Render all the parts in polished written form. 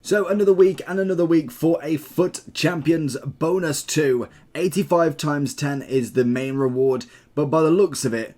So another week and another week for a Foot Champions bonus 2. 85 times 10 is the main reward, but by the looks of it,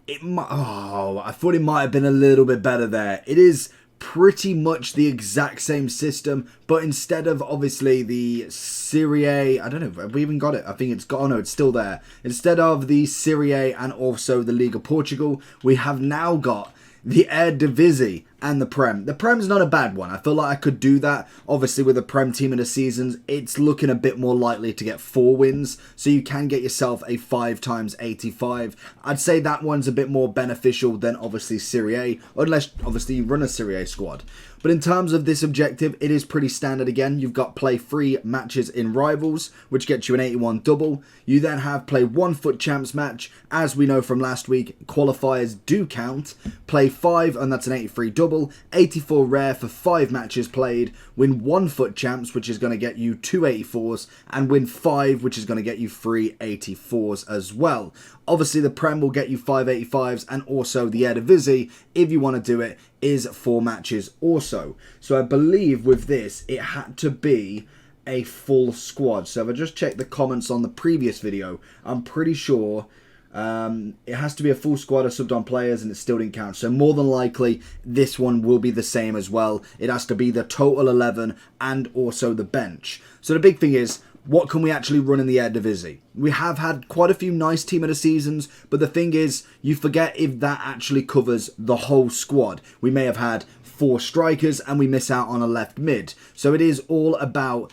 I thought it might have been a little bit better there. It is pretty much the exact same system, but instead of obviously the Serie A, I don't know, have we even got it? I think it's got, oh no, it's still there. Instead of the Serie A and also the League of Portugal, we have now got the Eredivisie and the Prem. The Prem's not a bad one. I feel like I could do that. Obviously, with the Prem team in the seasons, it's looking a bit more likely to get 4 wins. So you can get yourself a 5 times 85. I'd say that one's a bit more beneficial than obviously Serie A, unless obviously you run a Serie A squad. But in terms of this objective, it is pretty standard again. You've got play 3 matches in Rivals, which gets you an 81 double. You then have play 1 Foot Champs match. As we know from last week, qualifiers do count. Play 5, and that's an 83 double. 84 rare for 5 matches played. Win 1 Foot Champs, which is going to get you 2 84s. And win 5, which is going to get you 3 84s as well. Obviously, the Prem will get you 5 85s, and also the Eredivisie, if you want to do it, is 4 matches also. So I believe with this, it had to be a full squad. So if I just check the comments on the previous video, I'm pretty sure it has to be a full squad of subbed on players, and it still didn't count. So more than likely, this one will be the same as well. It has to be the total 11 and also the bench. So the big thing is, what can we actually run in the Eredivisie? We have had quite a few nice team of the seasons, but the thing is, you forget if that actually covers the whole squad. We may have had 4 strikers and we miss out on a left mid. So it is all about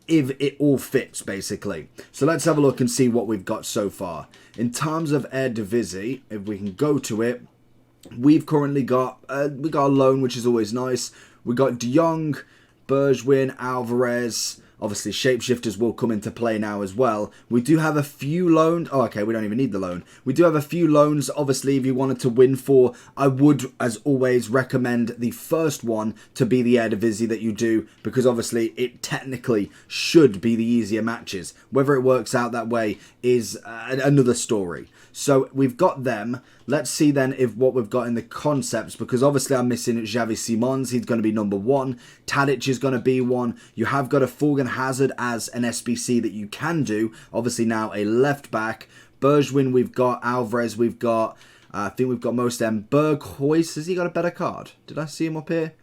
if it all fits, basically. So let's have a look and see what we've got so far. In terms of Eredivisie, if we can go to it, we've currently got we got a loan, which is always nice. We got De Jong, Bergwijn, Alvarez. Obviously, shapeshifters will come into play now as well. We do have a few loans. Oh, okay, we don't even need the loan. We do have a few loans. Obviously, if you wanted to win 4, I would, as always, recommend the first one to be the Eredivisie that you do, because obviously it technically should be the easier matches. Whether it works out that way is another story. So we've got them. Let's see then if what we've got in the concepts, because obviously I'm missing Xavi Simons. He's going to be number 1. Tadic is going to be 1. You have got a Thorgan Hazard as an SBC that you can do. Obviously now a left back. Bergwijn we've got. Alvarez we've got. I think we've got most of them. Berghuis, has he got a better card? Did I see him up here?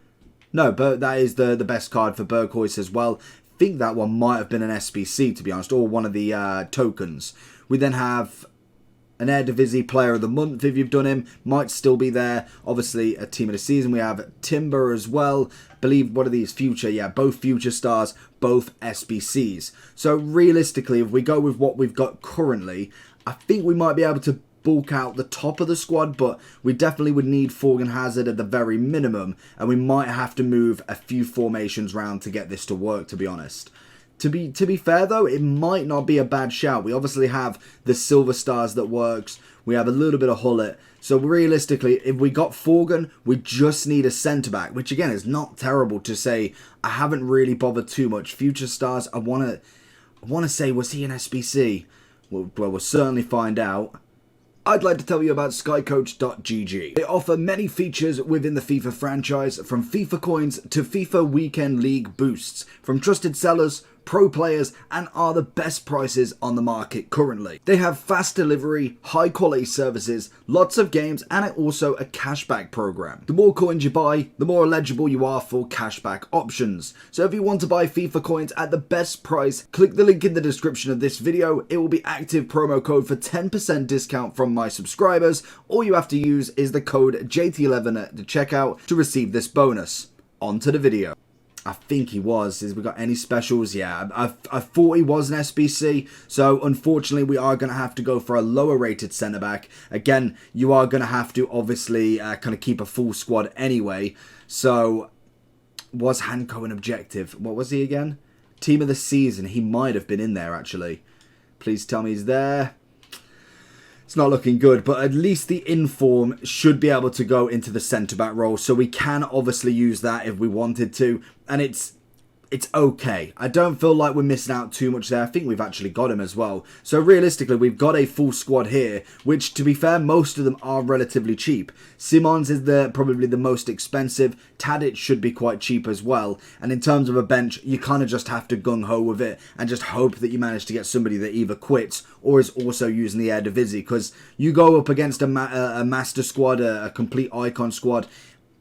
No, but that is the best card for Berghuis as well. I think that one might have been an SBC, to be honest, or one of the tokens. We then have an Eredivisie Player of the Month, if you've done him, might still be there. Obviously, a Team of the Season. We have Timber as well. Believe, what are these? Future, yeah, both Future Stars, both SBCs. So realistically, if we go with what we've got currently, I think we might be able to bulk out the top of the squad, but we definitely would need Thorgan Hazard at the very minimum, and we might have to move a few formations round to get this to work, to be honest. To be fair though, it might not be a bad shout. We obviously have the Silver Stars that works. We have a little bit of Hullet. So realistically, if we got Thorgan, we just need a centre-back, which again is not terrible to say. I haven't really bothered too much. Future Stars, I want to say, was he an SBC? Well, we'll certainly find out. I'd like to tell you about skycoach.gg. They offer many features within the FIFA franchise, from FIFA coins to FIFA Weekend League boosts, from trusted sellers, pro players, and are the best prices on the market currently. They have fast delivery, high quality services, lots of games, and also a cashback program. The more coins you buy, the more eligible you are for cashback options. So if you want to buy FIFA coins at the best price, click the link in the description of this video. It will be active promo code for 10% discount from my subscribers. All you have to use is the code JT11 at the checkout to receive this bonus. On to the video. I think he was. Has we got any specials? Yeah, I thought he was an SBC. So unfortunately, we are going to have to go for a lower rated centre back. Again, you are going to have to obviously kind of keep a full squad anyway. So was Hanko an objective? What was he again? Team of the Season. He might have been in there actually. Please tell me he's there. It's not looking good, but at least the inform should be able to go into the centre-back role, so we can obviously use that if we wanted to. And it's it's okay. I don't feel like we're missing out too much there. I think we've actually got him as well. So realistically, we've got a full squad here, which to be fair, most of them are relatively cheap. Simons is probably the most expensive. Tadic should be quite cheap as well. And in terms of a bench, you kind of just have to gung-ho with it and just hope that you manage to get somebody that either quits or is also using the Eredivisie. Because you go up against a master squad, a complete icon squad,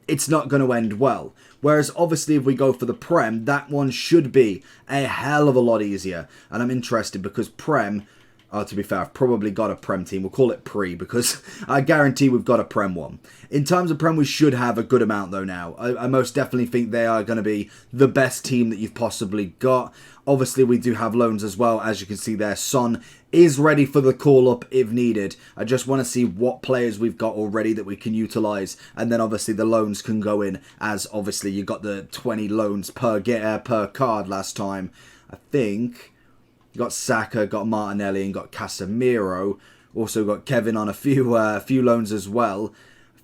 it's not going to end well. Whereas obviously if we go for the Prem, that one should be a hell of a lot easier. And I'm interested because Prem, to be fair, I've probably got a Prem team. We'll call it Pre because I guarantee we've got a Prem one. In terms of Prem, we should have a good amount though now. I most definitely think they are going to be the best team that you've possibly got. Obviously, we do have loans as well. As you can see there, Son is ready for the call-up if needed. I just want to see what players we've got already that we can utilise. And then obviously the loans can go in as obviously you got the 20 loans per card last time. I think you got Saka, got Martinelli and got Casemiro. Also got Kevin on a few loans as well.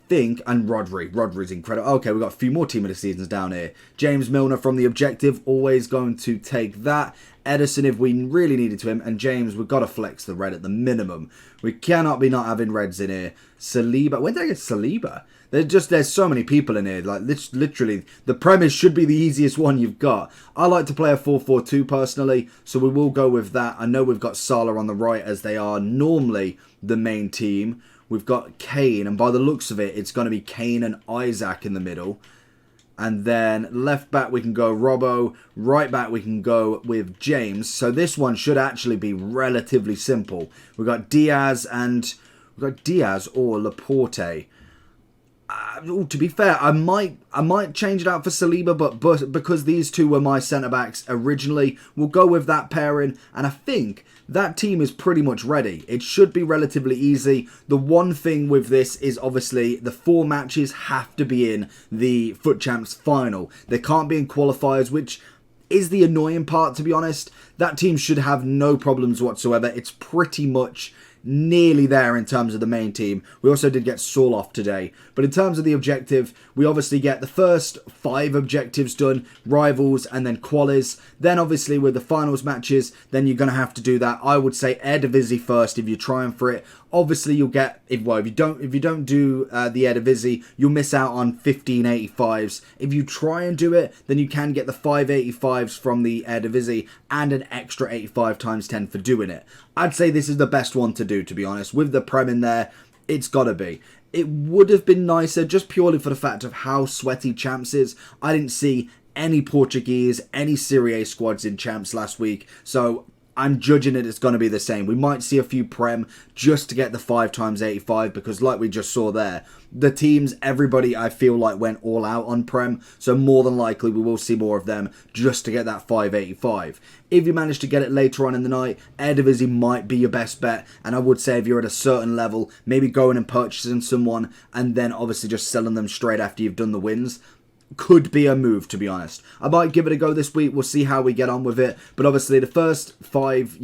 And Rodri's incredible. Okay, we've got a few more team of the seasons down here. James Milner from the Objective, always going to take that. Edison if we really needed to him. And James, we've got to flex the red at the minimum. We cannot be not having reds in here. Saliba, when did I get Saliba? There's so many people in here. Like, literally, the premise should be the easiest one you've got. I like to play a 4-4-2 personally, so we will go with that. I know we've got Salah on the right as they are normally the main team. We've got Kane, and by the looks of it, it's going to be Kane and Isaac in the middle. And then left back, we can go Robbo. Right back, we can go with James. So this one should actually be relatively simple. We've got Diaz or Laporte. To be fair, I might change it out for Saliba, but because these two were my centre-backs originally, we'll go with that pairing, and I think that team is pretty much ready. It should be relatively easy. The one thing with this is obviously the 4 matches have to be in the FUT Champs final. They can't be in qualifiers, which is the annoying part, to be honest. That team should have no problems whatsoever. It's pretty much nearly there in terms of the main team. We also did get Saul off today. But in terms of the objective, we obviously get the first 5 objectives done, rivals and then qualis. Then obviously with the finals matches, then you're going to have to do that. I would say Eredivisie first if you're trying for it. Obviously you'll get, if you don't do the Eredivisie, you'll miss out on 1585s. If you try and do it, then you can get the 585s from the Eredivisie and an extra 85 times 10 for doing it. I'd say this is the best one to do, to be honest. With the Prem in there, it's got to be. It would have been nicer just purely for the fact of how sweaty Champs is. I didn't see any Portuguese, any Serie A squads in Champs last week, so I'm judging it's going to be the same. We might see a few Prem just to get the 5 times 85 because like we just saw there, the teams, everybody I feel like went all out on Prem. So more than likely we will see more of them just to get that 585. If you manage to get it later on in the night, Eredivisie might be your best bet. And I would say if you're at a certain level, maybe going and purchasing someone and then obviously just selling them straight after you've done the wins could be a move, to be honest. I might give it a go this week. We'll see how we get on with it. But obviously the first five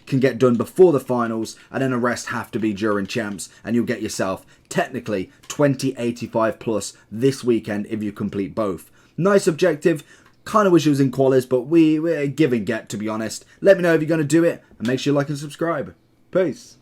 can get done before the finals, and then the rest have to be during Champs, and you'll get yourself technically 2085 plus this weekend if you complete both. Nice objective. Kind of wish it was in qualis, but we're give and get, to be honest. Let me know if you're going to do it, and make sure you like and subscribe. Peace.